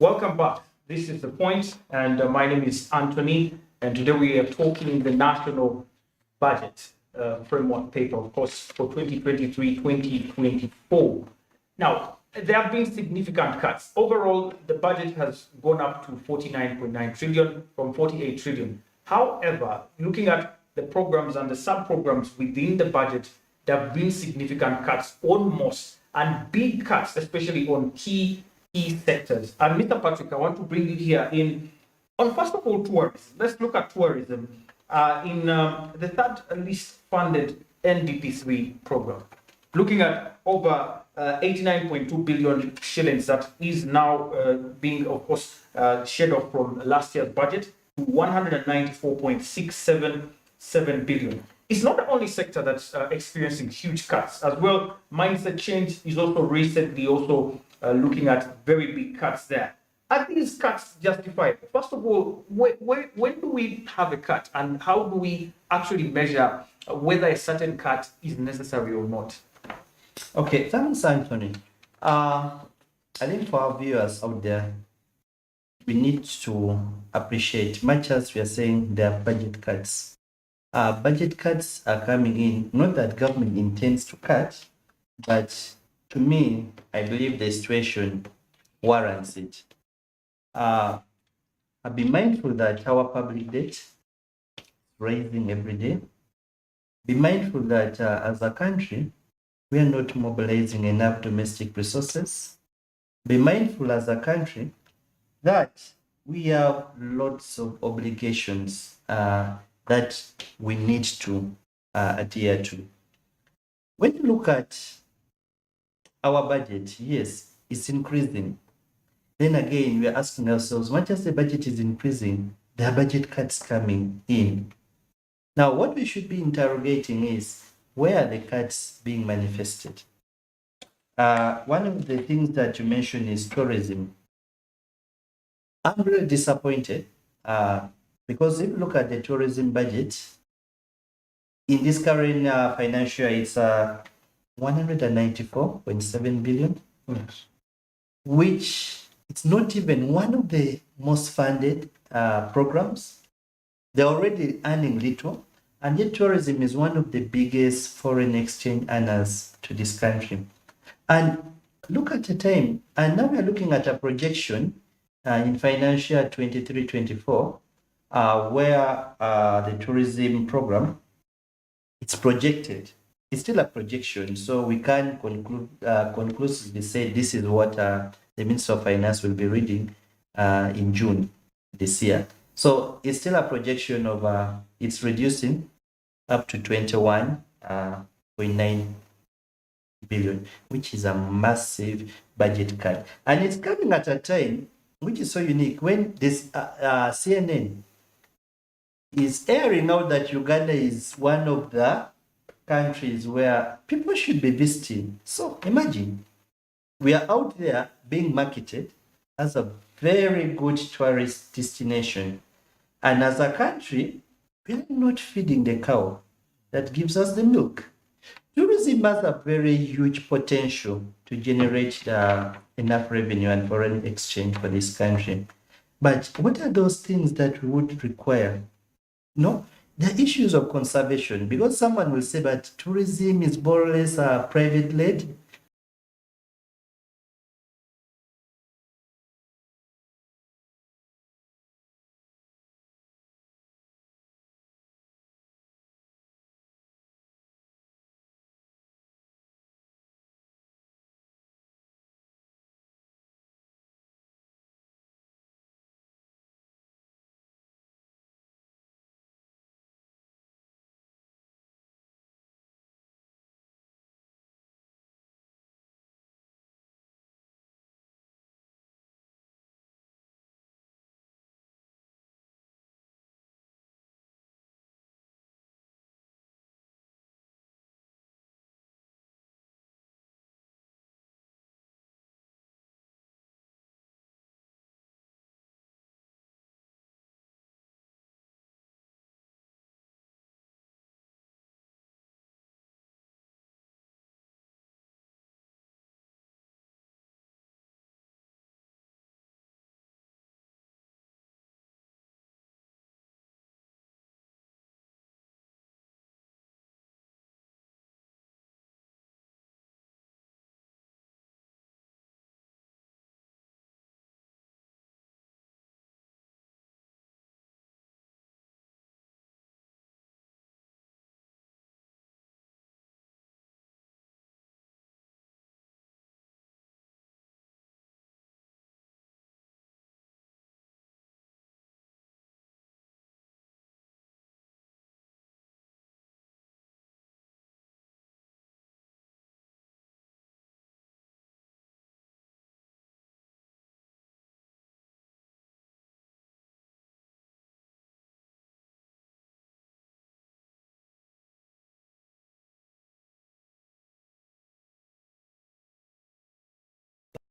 Welcome back. This is The Point, and my name is Anthony, and today we are talking the national budget framework paper, of course, for 2023-2024. Now, there have been significant cuts. Overall, the budget has gone up to 49.9 trillion from 48 trillion. However, looking at the programs and the sub-programs within the budget, there have been significant cuts on most and big cuts, especially on key sectors. And Mr. Patrick, I want to bring you here in on first of all tourism. Let's look at tourism in the third least funded NDP3 program. Looking at over 89.2 billion shillings that is now being, of course, shed off from last year's budget to 194.677 billion. It's not the only sector that's experiencing huge cuts as well. Mindset change is also recently looking at very big cuts there. Are these cuts justified? First of all, when do we have a cut, and how do we actually measure whether a certain cut is necessary or not? Okay, thanks, Anthony. I think for our viewers out there, we need to appreciate, much as we are saying there are budget cuts. Budget cuts are coming in, not that government intends to cut, but to me, I believe the situation warrants it. I'll be mindful that our public debt is rising every day. Be mindful that as a country, we are not mobilizing enough domestic resources. Be mindful as a country that we have lots of obligations that we need to adhere to. When you look at our budget, yes, it's increasing. Then again, we are asking ourselves, much as the budget is increasing, there are budget cuts coming in. Now, what we should be interrogating is, where are the cuts being manifested? One of the things that you mentioned is tourism. I'm really disappointed because if you look at the tourism budget, in this current financial year, it's 194.7 billion, Yes. which it's not even one of the most funded programs. They're already earning little, and yet tourism is one of the biggest foreign exchange earners to this country. And look at the time, and now we're looking at a projection in financial 23-24, where the tourism program, it's projected. It's still a projection, so we can't conclusively say this is what the Minister of Finance will be reading in June this year. So it's still a projection of it's reducing up to 21.9 billion, which is a massive budget cut. And it's coming at a time which is so unique when this CNN is airing out that Uganda is one of the countries where people should be visiting. So imagine, we are out there being marketed as a very good tourist destination. And as a country, we are not feeding the cow that gives us the milk. Tourism has a very huge potential to generate enough revenue and foreign exchange for this country. But what are those things that we would require? No, the issues of conservation, because someone will say that tourism is more or less private led.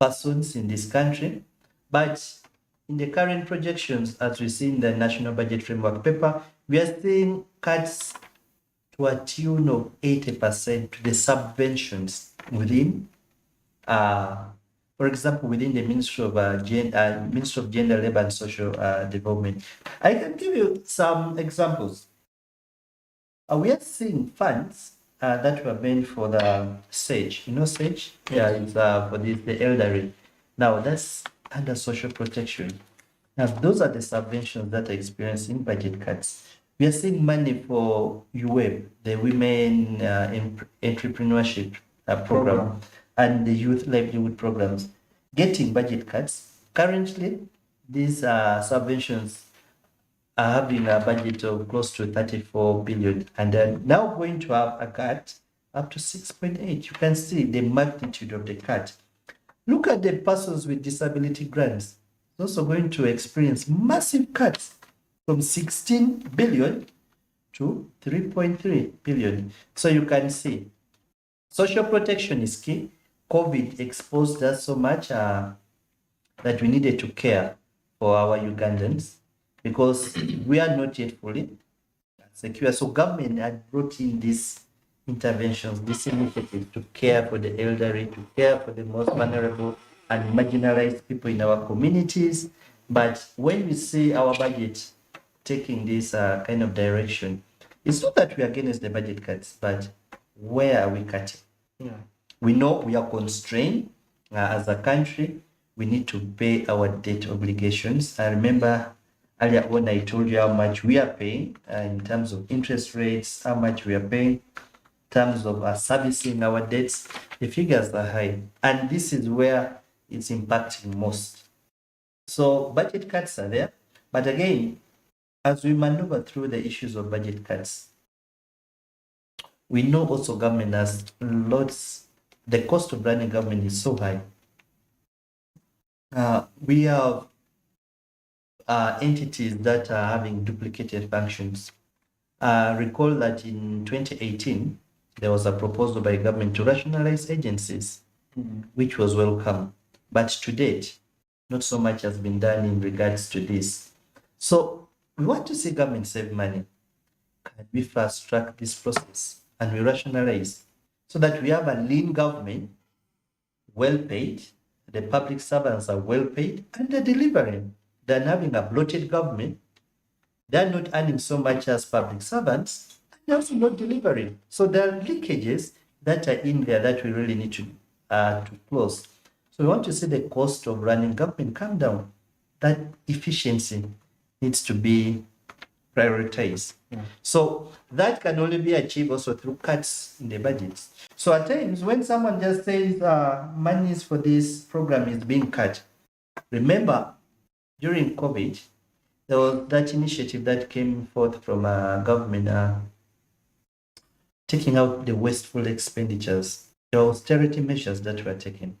persons in this country. But in the current projections, as we see in the National Budget Framework paper, we are seeing cuts to a tune of 80% to the subventions within, for example, within the Ministry of Gender, Labor and Social Development. I can give you some examples. We are seeing funds that were meant for the SAGE. You know SAGE? Yeah, it's for the elderly. Now that's under social protection. Now those are the subventions that are experiencing budget cuts. We are seeing money for UWEB, the Women Entrepreneurship Program, and the Youth Livelihood Programs, getting budget cuts. Currently, these subventions are having a budget of close to 34 billion, and then now going to have a cut up to 6.8. You can see the magnitude of the cut. Look at the persons with disability grants. It's also going to experience massive cuts from 16 billion to 3.3 billion. So you can see social protection is key. COVID exposed us so much that we needed to care for our Ugandans because we are not yet fully secure. So government had brought in these interventions, this initiative to care for the elderly, to care for the most vulnerable and marginalized people in our communities. But when we see our budget taking this kind of direction, it's not that we are against the budget cuts, but where are we cutting? Yeah. We know we are constrained as a country. We need to pay our debt obligations. I remember earlier when I told you how much we are paying in terms of interest rates, how much we are paying in terms of servicing our debts. The figures are high, and this is where it's impacting most. So budget cuts are there, but again, as we maneuver through the issues of budget cuts, we know also government has lots. The cost of running government is so high. We have entities that are having duplicated functions. Recall that in 2018, there was a proposal by government to rationalize agencies, which was welcome. But to date, not so much has been done in regards to this. So we want to see government save money. Can we fast track this process and we rationalize so that we have a lean government, well paid, the public servants are well paid, and they're delivering, than having a bloated government. They're not earning so much as public servants, and they're also not delivering. So there are leakages that are in there that we really need to close. So we want to see the cost of running government come down. That efficiency needs to be prioritized. So that can only be achieved also through cuts in the budgets. So at times when someone just says monies for this program is being cut, remember during COVID, there was that initiative that came forth from government taking out the wasteful expenditures, the austerity measures that were taken.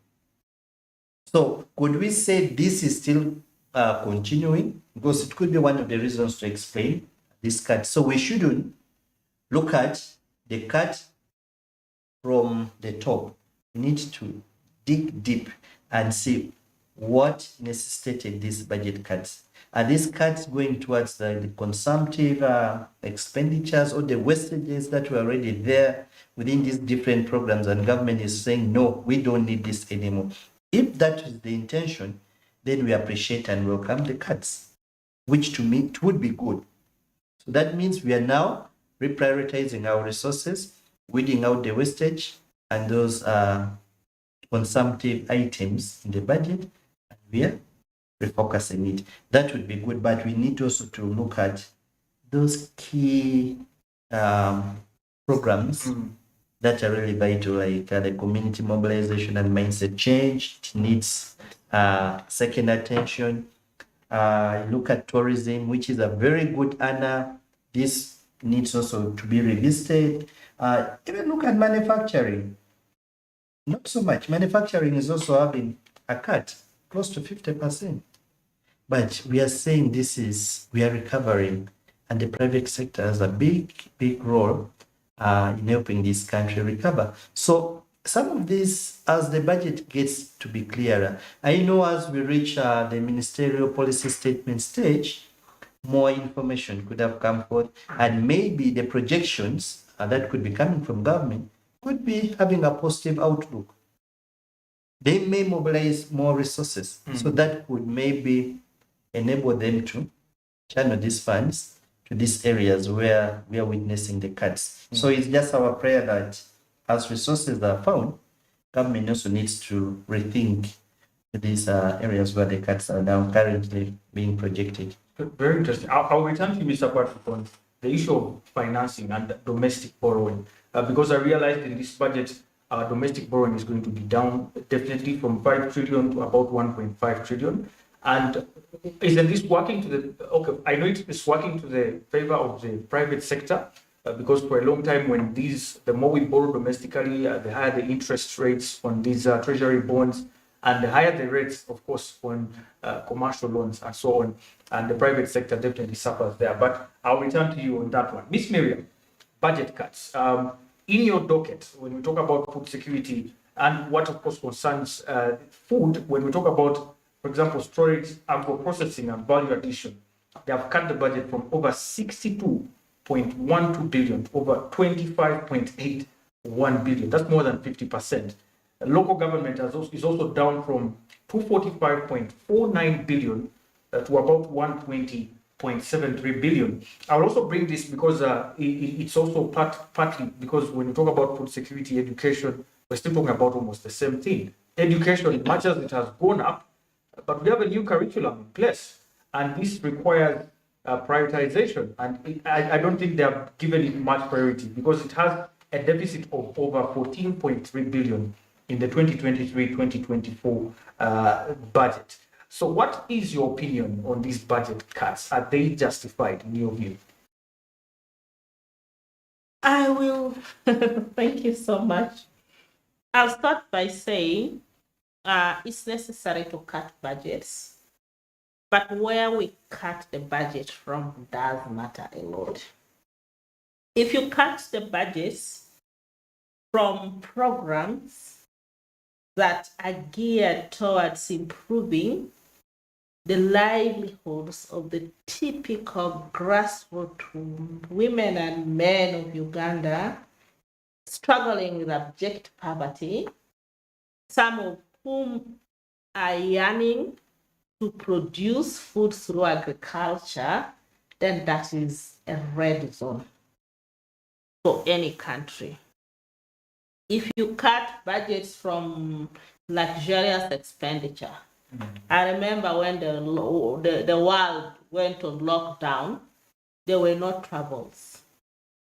So could we say this is still continuing? Because it could be one of the reasons to explain this cut. So we shouldn't look at the cut from the top. We need to dig deep and see what necessitated these budget cuts. Are these cuts going towards the consumptive expenditures or the wastages that were already there within these different programs, and government is saying, no, we don't need this anymore? If that is the intention, then we appreciate and welcome the cuts, which to me it would be good. So that means we are now reprioritizing our resources, weeding out the wastage and those consumptive items in the budget, and we are refocusing it. That would be good, but we need also to look at those key programs that are really vital, like the community mobilization and mindset change. It needs second attention. Look at tourism, which is a very good earner. This needs also to be revisited. Even look at manufacturing. Not so much. Manufacturing is also having a cut, close to 50%. But we are saying we are recovering, and the private sector has a big role in helping this country recover. So some of these, as the budget gets to be clearer, I know as we reach the ministerial policy statement stage, more information could have come forth, and maybe the projections that could be coming from government could be having a positive outlook. They may mobilize more resources, so that would maybe enable them to channel these funds to these areas where we are witnessing the cuts. So it's just our prayer that as resources are found, government also needs to rethink these areas where the cuts are now currently being projected. Very interesting. I'll return to you, Mr. Patrick, on the issue of financing and domestic borrowing, because I realized in this budget, domestic borrowing is going to be down definitely from 5 trillion to about 1.5 trillion. And isn't this working to the, okay, I know it is working to the favor of the private sector, because for a long time when the more we borrow domestically, the higher the interest rates on these treasury bonds, and the higher the rates, of course, on commercial loans and so on, and the private sector definitely suffers there. But I'll return to you on that one. Miss Miriam, budget cuts. In your docket, when we talk about food security and what, of course, concerns food, when we talk about, for example, storage, agro-processing, and value addition, they have cut the budget from over 62.12 billion to over 25.81 billion. That's more than 50%. Local government is also down from 245.49 billion to about 120.73 billion. I'll also bring this because it's also partly because when you talk about food security, education, we're still talking about almost the same thing. Education, much as it has gone up, but we have a new curriculum in place, and this requires prioritization. And I don't think they have given it much priority because it has a deficit of over 14.3 billion in the 2023-2024 budget. So what is your opinion on these budget cuts? Are they justified in your view? I will. Thank you so much. I'll start by saying it's necessary to cut budgets, but where we cut the budget from does matter a lot. If you cut the budgets from programs that are geared towards improving the livelihoods of the typical grassroots women and men of Uganda struggling with abject poverty, some of whom are yearning to produce food through agriculture, then that is a red zone for any country. If you cut budgets from luxurious expenditure, I remember when the world went on lockdown, there were no troubles.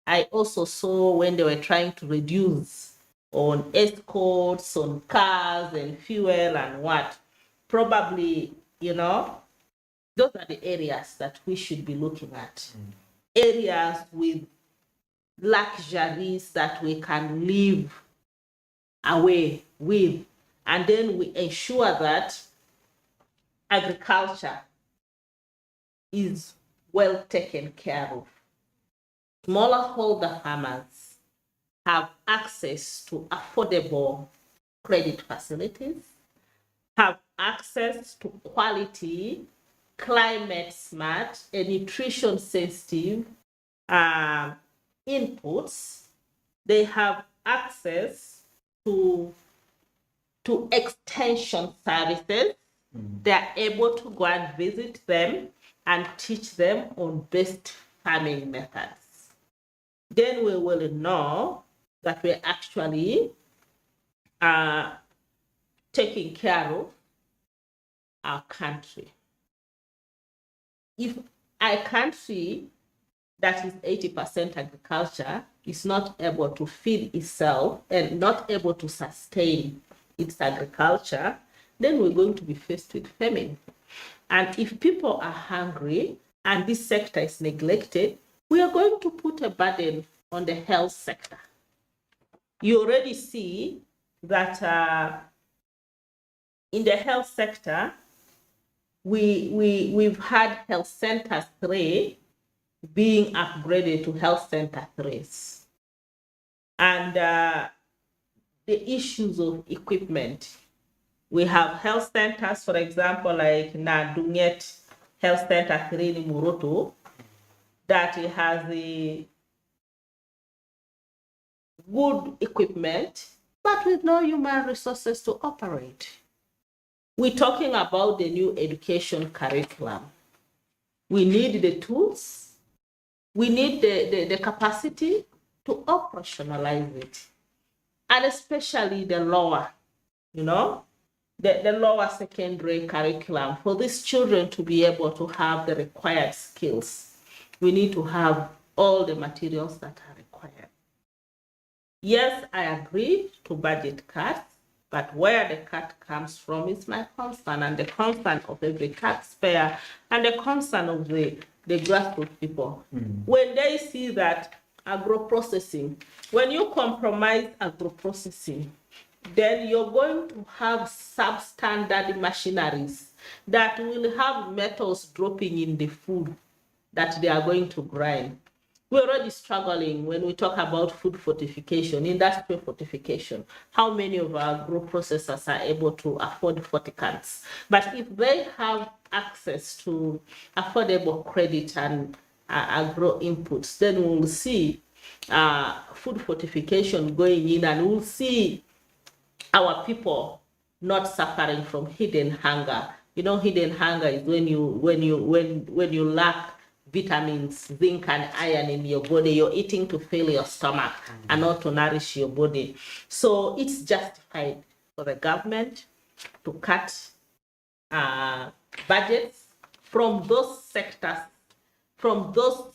I also saw when they were trying to reduce on escorts, on cars and fuel and what. Probably, those are the areas that we should be looking at. Areas with luxuries that we can live away with, and then we ensure that agriculture is well taken care of. Smallholder farmers have access to affordable credit facilities, have access to quality, climate smart, and nutrition sensitive inputs. They have access to extension services. They are able to go and visit them and teach them on best farming methods. Then we will know that we're actually taking care of our country. If a country that is 80% agriculture is not able to feed itself and not able to sustain its agriculture, then we're going to be faced with famine. And if people are hungry and this sector is neglected, we are going to put a burden on the health sector. You already see that in the health sector, we've had health centers 3 being upgraded to health center 3s. And the issues of equipment. We have health centers, for example, like Nadunget Health Center 3 in Muroto, that it has the good equipment, but with no human resources to operate. We're talking about the new education curriculum. We need the tools, we need the capacity to operationalize it. And especially the lower, the lower secondary curriculum, for these children to be able to have the required skills. We need to have all the materials that are required. Yes, I agree to budget cuts, but where the cut comes from is my concern, and the concern of every taxpayer, and the concern of the grassroots people. When they see that agro-processing, when you compromise agro-processing, then you're going to have substandard machineries that will have metals dropping in the food that they are going to grind. We're already struggling when we talk about food fortification, industrial fortification. How many of our agro processors are able to afford forticants? But if they have access to affordable credit and agro inputs, then we'll see food fortification going in, and we'll see our people not suffering from hidden hunger. Hidden hunger is when you lack vitamins, zinc and iron in your body. You're eating to fill your stomach and not to nourish your body. So it's justified for the government to cut budgets from those sectors, from those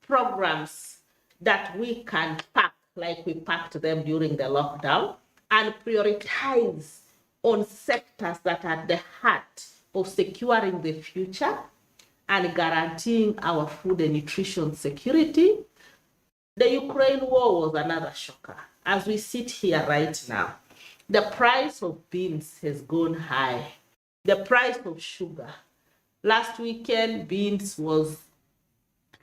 programs that we can pack like we packed them during the lockdown, and prioritize on sectors that are the heart of securing the future and guaranteeing our food and nutrition security. The Ukraine war was another shocker. As we sit here right now, the price of beans has gone high. The price of sugar. Last weekend, beans was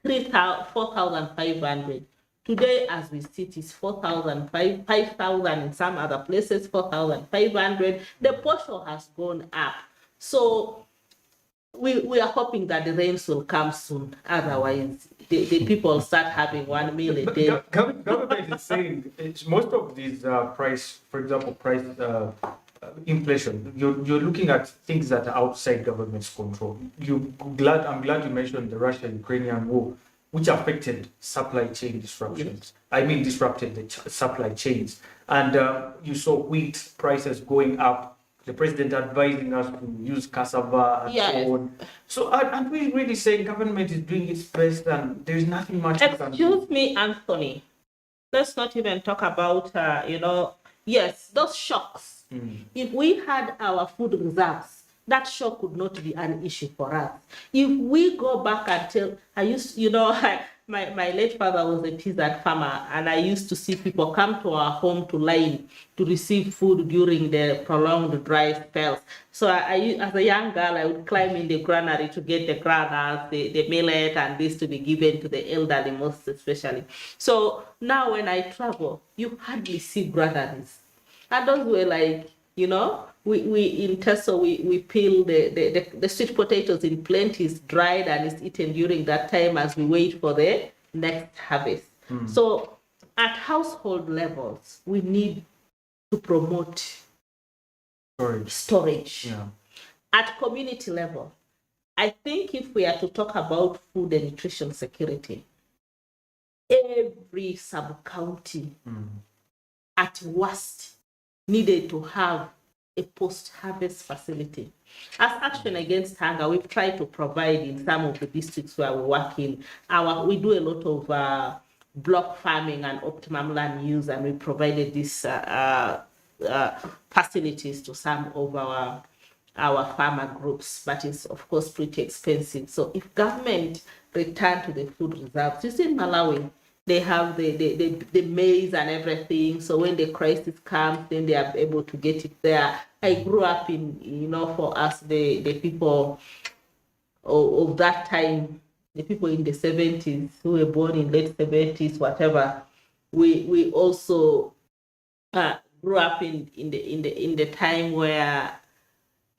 4,500. Today, as we sit, is 5,000 in some other places, 4,500. The portion has gone up. So we are hoping that the rains will come soon. Otherwise, the people start having 1 meal a day. Government is saying most of these price inflation. You're looking at things that are outside government's control. I'm glad you mentioned the Russia-Ukrainian war, which affected supply chain disruptions. Yes. Disrupted the supply chains. And you saw wheat prices going up, the president advising us to use cassava and so on. So aren't we really saying government is doing its best and there's nothing much? Excuse me, Anthony. Let's not even talk about, yes, those shocks. If we had our food reserves, that shock would not be an issue for us. If we go back until my late father was a peasant farmer, and I used to see people come to our home to line to receive food during the prolonged dry spells. So as a young girl, I would climb in the granary to get the granules, the millet, and this to be given to the elderly, most especially. So now when I travel, you hardly see granaries. And those were like, we in Teso, we peel the sweet potatoes in plenty, is dried and is eaten during that time as we wait for the next harvest. So at household levels, we need to promote storage. Yeah. At community level, I think if we are to talk about food and nutrition security, every sub-county at worst needed to have a post-harvest facility. As Action Against Hunger, we've tried to provide in some of the districts where we work in. We do a lot of block farming and optimum land use, and we provided these facilities to some of our farmer groups, but it's of course pretty expensive. So if government return to the food reserves, you see in Malawi, they have the maize and everything. So when the crisis comes, then they are able to get it there. I grew up in, for us, the people of that time, the people in the 70s who were born in late 70s, whatever, we also grew up in the time where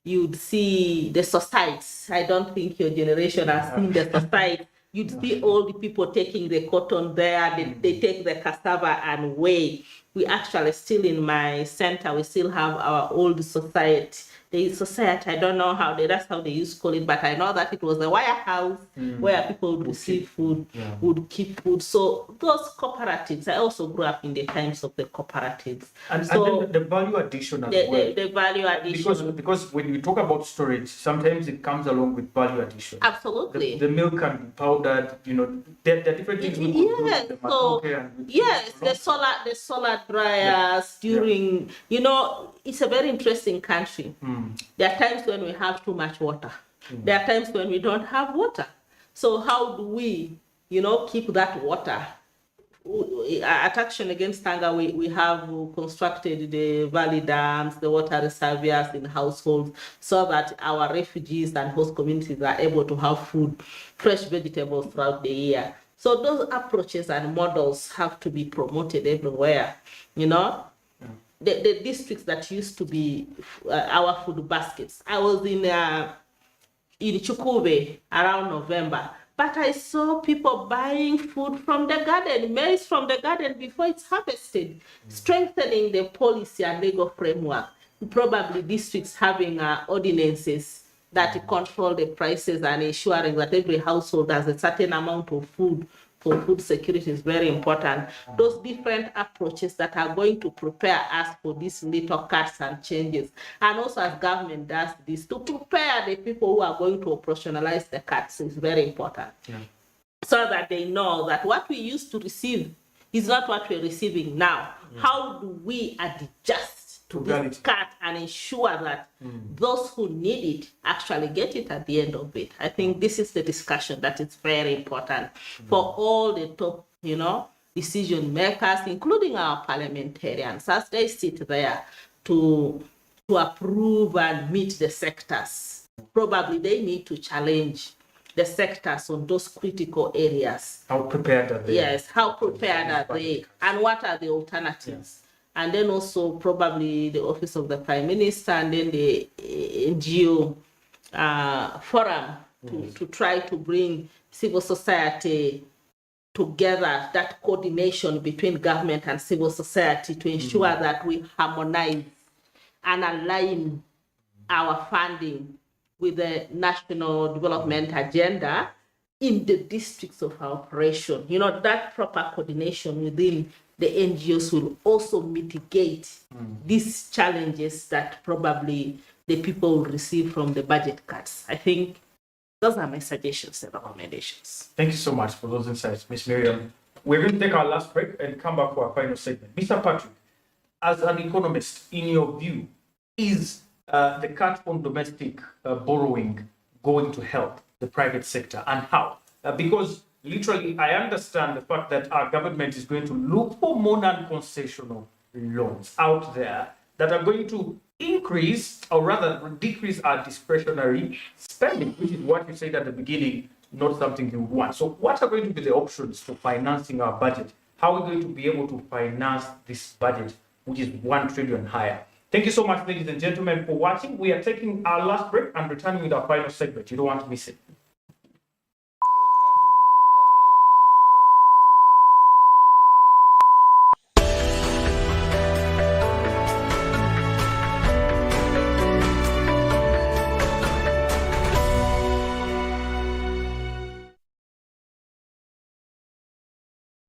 you'd see the societies. I don't think your generation has seen the society. You'd see all the people taking the cotton there, they take the cassava and weigh. We actually still in my center, we still have our old society. The society, I don't know that's how they used to call it, but I know that it was a warehouse where people would receive food, would keep food. So those cooperatives, I also grew up in the times of the cooperatives. And so then the value addition as well. The value addition. Because when we talk about storage, sometimes it comes along with value addition. Absolutely. The milk can be powdered, there are different things we could do with the matoke and with the solar dryers during, it's a very interesting country. There are times when we have too much water. There are times when we don't have water. So how do we, keep that water? At Action Against Hunger, we have constructed the valley dams, the water reservoirs in households, so that our refugees and host communities are able to have food, fresh vegetables throughout the year. So those approaches and models have to be promoted everywhere, The districts that used to be our food baskets. I was in Chukube around November, but I saw people buying food from the garden, maize from the garden before it's harvested, strengthening the policy and legal framework. Probably districts having ordinances that control the prices and ensuring that every household has a certain amount of food for food security is very important. Those different approaches that are going to prepare us for these little cuts and changes. And also as government does this, to prepare the people who are going to operationalize the cuts is very important. So that they know that what we used to receive is not what we're receiving now. How do we adjust to this cut and ensure that those who need it actually get it at the end of it? I think this is the discussion that is very important for all the top, decision makers, including our parliamentarians, as they sit there to approve and meet the sectors. Probably they need to challenge the sectors on those critical areas. How prepared are they? Yes, how prepared are they? And what are the alternatives? And then also probably the Office of the Prime Minister and then the NGO forum to try to bring civil society together, that coordination between government and civil society to ensure that we harmonize and align our funding with the national development agenda in the districts of our operation. That proper coordination within the NGOs will also mitigate these challenges that probably the people will receive from the budget cuts. I think those are my suggestions and recommendations. Thank you so much for those insights, Ms. Miriam. We're going to take our last break and come back for our final segment. Mr. Patrick, as an economist, in your view, is the cut on domestic borrowing going to help the private sector, and how? Because literally, I understand the fact that our government is going to look for more non-concessional loans out there that are going to increase, or rather decrease, our discretionary spending, which is what you said at the beginning, not something you want. So what are going to be the options for financing our budget? How are we going to be able to finance this budget, which is 1 trillion higher? Thank you so much, ladies and gentlemen, for watching. We are taking our last break and returning with our final segment. You don't want to miss it.